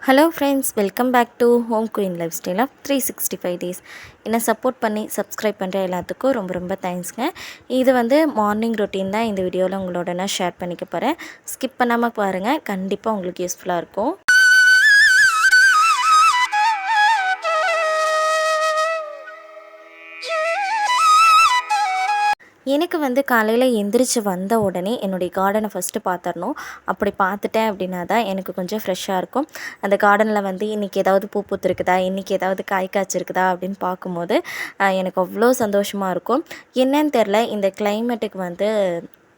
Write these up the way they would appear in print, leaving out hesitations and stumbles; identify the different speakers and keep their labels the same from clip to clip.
Speaker 1: Hello friends, welcome back to home queen lifestyle of 365 days. என்னை support பண்ணி subscribe பண்ணுற எல்லாத்துக்கும் ரொம்ப ரொம்ப தேங்க்ஸ்ங்க. இது மார்னிங் ரொட்டீன் தான் இந்த வீடியோவில் உங்களோட நான் ஷேர் பண்ணிக்க போகிறேன். ஸ்கிப் பண்ணாமல் பாருங்கள், கண்டிப்பாக உங்களுக்கு யூஸ்ஃபுல்லாக இருக்கும். எனக்கு காலையில் எந்திரிச்சு வந்த உடனே என்னுடைய கார்டனை ஃபஸ்ட்டு பார்த்துடணும். அப்படி பார்த்துட்டேன் அப்படின்னா தான் எனக்கு கொஞ்சம் ஃப்ரெஷ்ஷாக இருக்கும். அந்த கார்டனில் இன்றைக்கி ஏதாவது பூ பூத்துருக்குதா, இன்றைக்கி ஏதாவது காய் காய்ச்சிருக்குதா அப்படின்னு பார்க்கும்போது எனக்கு அவ்வளோ சந்தோஷமாக இருக்கும். என்னன்னு தெரில, இந்த கிளைமேட்டுக்கு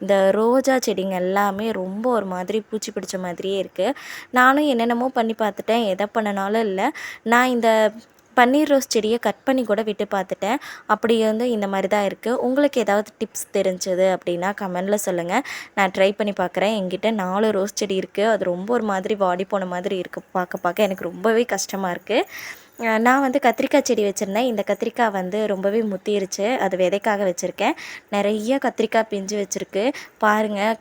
Speaker 1: இந்த ரோஜா செடிங்க எல்லாமே ரொம்ப ஒரு மாதிரி பூச்சி பிடிச்ச மாதிரியே இருக்குது. நானும் என்னென்னமோ பண்ணி பார்த்துட்டேன், எதை பண்ணினாலும் இல்லை. நான் இந்த பன்னீர் ரோஸ் செடியை கட் பண்ணி கூட விட்டு பார்த்துட்டேன். அப்படி இந்த மாதிரி தான் இருக்குது. உங்களுக்கு ஏதாவது டிப்ஸ் தெரிஞ்சது அப்படின்னா கமெண்டில் சொல்லுங்கள். நான் ட்ரை பண்ணி பார்க்குறேன். என்கிட்ட 4 ரோஸ் செடி இருக்குது. அது ரொம்ப ஒரு மாதிரி வாடி போன மாதிரி இருக்குது. பார்க்க எனக்கு ரொம்பவே கஷ்டமாக இருக்குது. நான் கத்திரிக்காய் செடி வச்சுருந்தேன். இந்த கத்திரிக்காய் ரொம்பவே முத்திருச்சு. அது விதைக்காக வச்சுருக்கேன். நிறைய கத்திரிக்காய் பிஞ்சு வச்சுருக்கு. பாருங்கள்,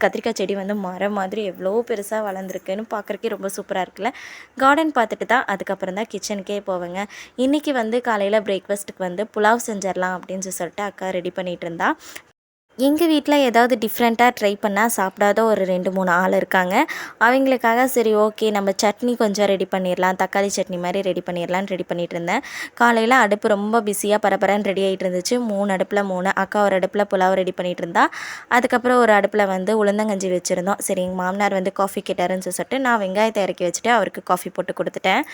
Speaker 1: கத்திரிக்காய் செடி மரம் மாதிரி எவ்வளோ பெருசாக வளர்ந்துருக்குன்னு பார்க்குறக்கே ரொம்ப சூப்பராக இருக்குல்ல. கார்டன் பார்த்துட்டு தான் அதுக்கப்புறம் தான் கிச்சனுக்கே போவேங்க. இன்றைக்கி காலையில் பிரேக்ஃபாஸ்ட்டுக்கு புலாவ் செஞ்சிடலாம் அப்படின்னு சொல்லிட்டு அக்கா ரெடி பண்ணிகிட்டு இருந்தா. எங்கள் வீட்டில் ஏதாவது டிஃப்ரெண்ட்டாக ட்ரை பண்ணால் சாப்பிடாத ஒரு 2-3 ஆள் இருக்காங்க. அவங்களுக்காக சரி ஓகே, நம்ம சட்னி கொஞ்சம் ரெடி பண்ணிடலாம், தக்காளி சட்னி மாதிரி ரெடி பண்ணிடலான்னு ரெடி பண்ணிகிட்டு இருந்தேன். காலையில் அடுப்பு ரொம்ப பிஸியாக பரபரன்னு ரெடி ஆகிட்டு இருந்துச்சு. 3 அடுப்பில் 3 அக்கா ஒரு அடுப்பில் புலாவ் ரெடி பண்ணிகிட்டு இருந்தா. அதுக்கப்புறம் ஒரு அடுப்பில் உளுந்தங்கஞ்சி வச்சுருந்தோம். சரி, எங்கள் மாமனார் காஃபி கேட்டாருன்னு சொல்லிட்டு நான் வெங்காயத்தை இறக்கி வச்சுட்டு அவருக்கு காஃபி போட்டு கொடுத்துட்டேன்.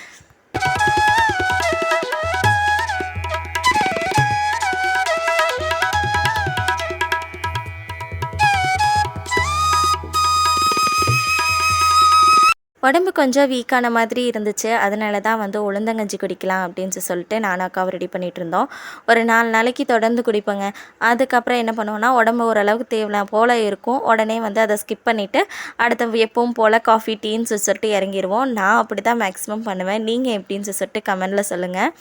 Speaker 1: உடம்பு கொஞ்சம் வீக்கான மாதிரி இருந்துச்சு. அதனால தான் உளுந்தங்கஞ்சி குடிக்கலாம் அப்படின்னு சொல்லிட்டு நானும் அக்காவும் ரெடி பண்ணிகிட்டு இருந்தோம். ஒரு 4 நாளைக்கு தொடர்ந்து குடிப்போங்க. அதுக்கப்புறம் என்ன பண்ணுவோன்னா, உடம்பு ஓரளவுக்கு தேவையான போல் இருக்கும். உடனே அதை ஸ்கிப் பண்ணிவிட்டு அடுத்த எப்பவும் போல் காஃபி டீன்னு சொல்லிட்டு இறங்கிடுவோம். நான் அப்படி தான் மேக்ஸிமம் பண்ணுவேன். நீங்கள் எப்படின்னு சொல்லிட்டு கமெண்டில் சொல்லுங்கள்.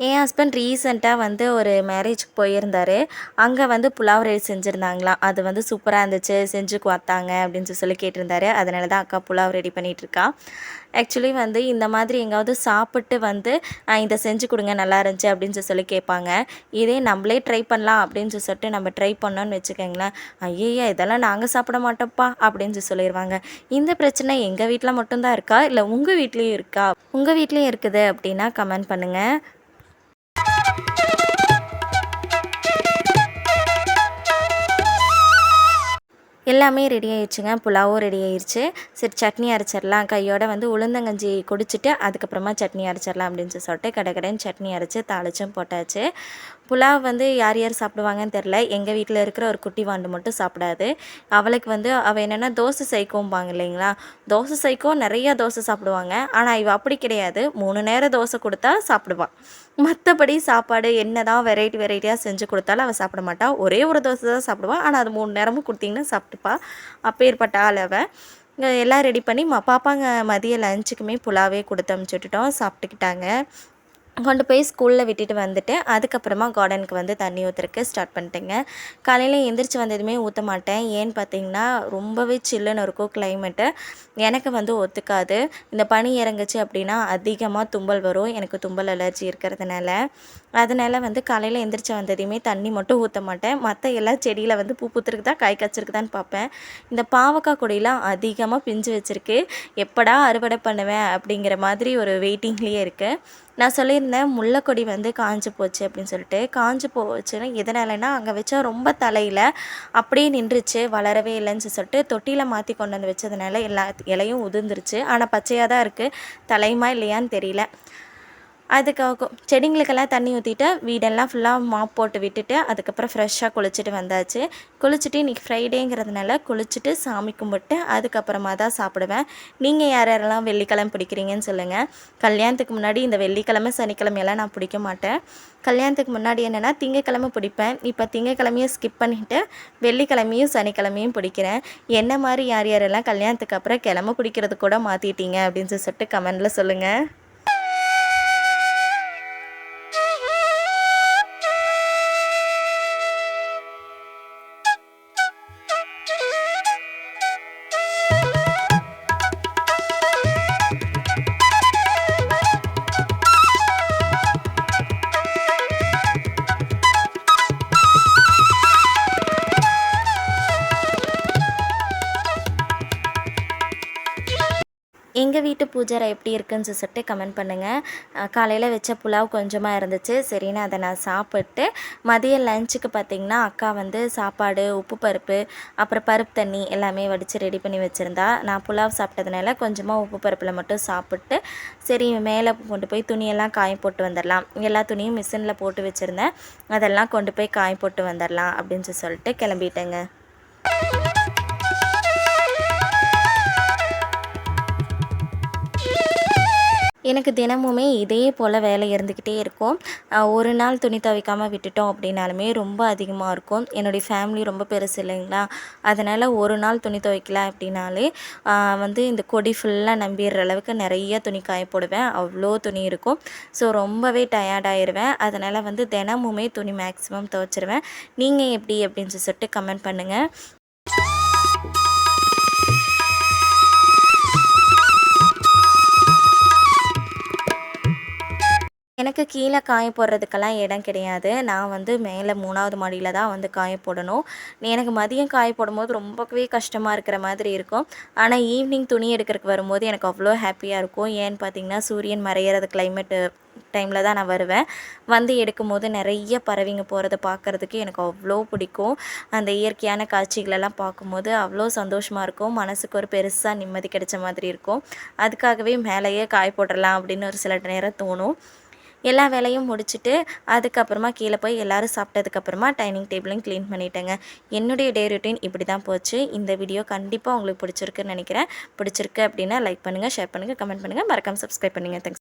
Speaker 1: என் ஹஸ்பண்ட் ரீசெண்டாக ஒரு மேரேஜுக்கு போயிருந்தார். அங்கே புலாவ் ரைஸ் செஞ்சுருந்தாங்களாம். அது சூப்பராக இருந்துச்சு, செஞ்சு பார்த்தாங்க அப்படின்னு சொல்லி கேட்டிருந்தாரு. அதனால தான் அக்கா புலாவ் ரெடி பண்ணிகிட்ருக்கா. ஆக்சுவலி இந்த மாதிரி எங்காவது சாப்பிட்டு இதை செஞ்சு கொடுங்க நல்லா இருந்துச்சு அப்படின்னு சொல்லி கேட்பாங்க. இதே நம்மளே ட்ரை பண்ணலாம் அப்படின்னு சொல்லிட்டு நம்ம ட்ரை பண்ணோன்னு வச்சுக்கோங்களேன், ஐயய்யா இதெல்லாம் நாங்கள் சாப்பிட மாட்டோம்ப்பா அப்படின்னு சொல்லிடுவாங்க. இந்த பிரச்சனை எங்கள் வீட்டில் மட்டும்தான் இருக்கா, இல்லை உங்கள் வீட்லேயும் இருக்கா? உங்கள் வீட்லேயும் இருக்குது அப்படின்னா கமெண்ட் பண்ணுங்கள். எல்லாமே ரெடி ஆயிடுச்சுங்க. புலாவும் ரெடி ஆயிடுச்சு. சரி, சட்னி அரைச்சிடலாம். கையோட உளுந்தங்கஞ்சி குடிச்சிட்டு அதுக்கப்புறமா சட்னி அரைச்சிடலாம் அப்படின்னு சொல்லிட்டு கடகடன்னு சட்னி அரைச்சி தாளிச்சும் போட்டாச்சு. புலாவ் யார் யார் சாப்பிடுவாங்கன்னு தெரில. எங்கள் வீட்டில் இருக்கிற ஒரு குட்டி வாண்டு மட்டும் சாப்பிடாது. அவளுக்கு அவள் என்னென்னா தோசை சைக்கோம்பாங்க இல்லைங்களா, தோசை சைக்கோ நிறையா தோசை சாப்பிடுவாங்க. ஆனால் இவள் அப்படி கிடையாது. 3 நேரம் தோசை கொடுத்தா சாப்பிடுவாள். மற்றபடி சாப்பாடு என்ன தான் வெரைட்டியாக செஞ்சு கொடுத்தாலும் அவள் சாப்பிட மாட்டாள். ஒரே ஒரு தோசை தான் சாப்பிடுவாள். ஆனால் அது 3 நேரமும் கொடுத்தீங்கன்னா சாப்பிட்டுப்பா. அப்பேற்பட்ட ஆள் அவள். எல்லாம் ரெடி பண்ணி பாப்பாங்க மதிய லஞ்சுக்குமே புலாவே கொடுத்து அனுப்பிச்சுட்டுட்டோம். சாப்பிட்டுக்கிட்டாங்க. கொண்டு போய் ஸ்கூலில் விட்டுட்டு வந்துட்டு அதுக்கப்புறமா கார்டனுக்கு தண்ணி ஊற்றுறக்கு ஸ்டார்ட் பண்ணிட்டேங்க. காலையில் எந்திரிச்சு வந்ததுமே ஊற்ற மாட்டேன். ஏன்னு பார்த்தீங்கன்னா ரொம்பவே சில்லுன்னு இருக்கும் கிளைமேட்டு. எனக்கு ஒத்துக்காது. இந்த பனி இறங்குச்சு அப்படின்னா அதிகமாக தும்பல் வரும். எனக்கு தும்பல் அலர்ஜி இருக்கிறதுனால அதனால் காலையில் எந்திரிச்சு வந்ததையுமே தண்ணி மட்டும் ஊற்ற மாட்டேன். மற்ற எல்லா செடியில் பூ பூத்துருக்குதா காய் காய்ச்சிருக்குதான்னு பார்ப்பேன். இந்த பாவக்காய் கொடியெலாம் அதிகமாக பிஞ்சு வச்சுருக்கு. எப்படா அறுவடை பண்ணுவேன் அப்படிங்கிற மாதிரி ஒரு வெயிட்டிங்லேயே இருக்குது. நான் சொல்லியிருந்தேன் முல்லைக்கொடி காஞ்சு போச்சு அப்படின்னு சொல்லிட்டு. காஞ்சு போச்சுன்னா எதனாலனா அங்கே வச்சா ரொம்ப தலையில் அப்படியே நின்றுச்சு, வளரவே இல்லைன்னு சொல்லிட்டு தொட்டியில் மாற்றி கொண்டு வந்து வச்சதுனால எல்லா இலையும் உதிர்ந்துருச்சு. ஆனால் பச்சையாக தான் இருக்குது. தலையுமா இல்லையான்னு தெரியல. அதுக்காக செடிங்களுக்கெல்லாம் தண்ணி ஊற்றிட்டு வீடெல்லாம் ஃபுல்லாக மாப் போட்டு விட்டுட்டு அதுக்கப்புறம் ஃப்ரெஷ்ஷாக குளிச்சுட்டு வந்தாச்சு. குளிச்சுட்டு இன்றைக்கி ஃப்ரைடேங்கிறதுனால குளிச்சுட்டு சாமி கும்பிட்டு அதுக்கப்புறமா தான் சாப்பிடுவேன். நீங்கள் யார் யாரெல்லாம் வெள்ளிக்கிழமை பிடிக்கிறீங்கன்னு சொல்லுங்கள். கல்யாணத்துக்கு முன்னாடி இந்த வெள்ளிக்கிழமை சனிக்கிழமையெல்லாம் நான் பிடிக்க மாட்டேன். கல்யாணத்துக்கு முன்னாடி என்னென்னா திங்கக்கிழமை பிடிப்பேன். இப்போ திங்கக்கிழமையும் ஸ்கிப் பண்ணிவிட்டு வெள்ளிக்கிழமையும் சனிக்கிழமையும் பிடிக்கிறேன். என்ன மாதிரி யார் யாரெல்லாம் கல்யாணத்துக்கு அப்புறம் கிழமை பிடிக்கிறது கூட மாற்றிட்டீங்க அப்படின்னு சொல்லிட்டு கமெண்டில் சொல்லுங்கள். எங்கள் வீட்டு பூஜை எப்படி இருக்குன்னு சொல்லிட்டு கமெண்ட் பண்ணுங்கள். காலையில் வச்ச புலாவ் கொஞ்சமாக இருந்துச்சு. சரின்னு அதை நான் சாப்பிட்டு மதியம் லஞ்சுக்கு பார்த்திங்கன்னா அக்கா வந்து சாப்பாடு, உப்பு பருப்பு, அப்புறம் பருப்பு தண்ணி எல்லாமே வடித்து ரெடி பண்ணி வச்சுருந்தா. நான் புலாவ் சாப்பிட்டதுனால கொஞ்சமாக உப்பு பருப்பில் மட்டும் சாப்பிட்டு சரி மேலே கொண்டு போய் துணியெல்லாம் காய போட்டு வந்துடலாம், எல்லா துணியும் மிஷினில் போட்டு வச்சுருந்தேன், அதெல்லாம் கொண்டு போய் காய போட்டு வந்துடலாம் அப்படின்னு சொல்லிட்டு கிளம்பிட்டேங்க. எனக்கு தினமுமே இதே போல் வேலை இருந்துக்கிட்டே இருக்கும். ஒரு நாள் துணி துவைக்காமல் விட்டுட்டோம் அப்படின்னாலுமே ரொம்ப அதிகமாக இருக்கும். என்னுடைய ஃபேமிலி ரொம்ப பெருசு இல்லைங்களா, அதனால் ஒரு நாள் துணி துவைக்கல அப்படின்னாலே வந்து இந்த கொடி ஃபுல்லாக நம்பிடுற அளவுக்கு நிறைய துணி காய போடுவேன். அவ்வளோ துணி இருக்கும். ஸோ ரொம்பவே டயர்டாயிருவேன். அதனால் வந்து தினமுமே துணி மேக்ஸிமம் துவைச்சிருவேன். நீங்கள் எப்படி அப்படின்னு சொல்லிட்டு கமெண்ட் பண்ணுங்கள். எனக்கு கீழே காய போடுறதுக்கெல்லாம் இடம் கிடையாது. நான் வந்து மேலே 3வது மாடியில் தான் வந்து காய போடணும். எனக்கு மதியம் காய போடும்போது ரொம்பவே கஷ்டமாக இருக்கிற மாதிரி இருக்கும். ஆனால் ஈவினிங் துணி எடுக்கிறதுக்கு வரும்போது எனக்கு அவ்வளோ ஹாப்பியாக இருக்கும். ஏன்னு பார்த்தீங்கன்னா சூரியன் மறையிறது கிளைமேட்டு டைமில் தான் நான் வருவேன். வந்து எடுக்கும்போது நிறைய பறவைங்க போகிறத பார்க்குறதுக்கு எனக்கு அவ்வளோ பிடிக்கும். அந்த இயற்கையான காட்சிகளெல்லாம் பார்க்கும்போது அவ்வளோ சந்தோஷமாக இருக்கும். மனசுக்கு ஒரு பெருசாக நிம்மதி கிடைச்ச மாதிரி இருக்கும். அதுக்காகவே மேலேயே காய போட்டுடலாம் அப்படின்னு ஒரு சில நேரம் தோணும். எல்லா வேலையும் முடிச்சுட்டு அதுக்கப்புறமா கீழே போய் எல்லோரும் சாப்பிட்டதுக்கப்புறமா டைனிங் டேபிளையும் க்ளீன் பண்ணிட்டேங்க. என்னுடைய டே ரொட்டீன் இப்படி தான் போச்சு. இந்த வீடியோ கண்டிப்பாக உங்களுக்கு பிடிச்சிருக்குன்னு நினைக்கிறேன். பிடிச்சிருக்கு அப்படின்னா லைக் பண்ணுங்கள், ஷேர் பண்ணுங்கள், கமெண்ட் பண்ணுங்கள், மறக்காமல் சப்ஸ்கிரைப் பண்ணுங்கள். தேங்க்ஸ்.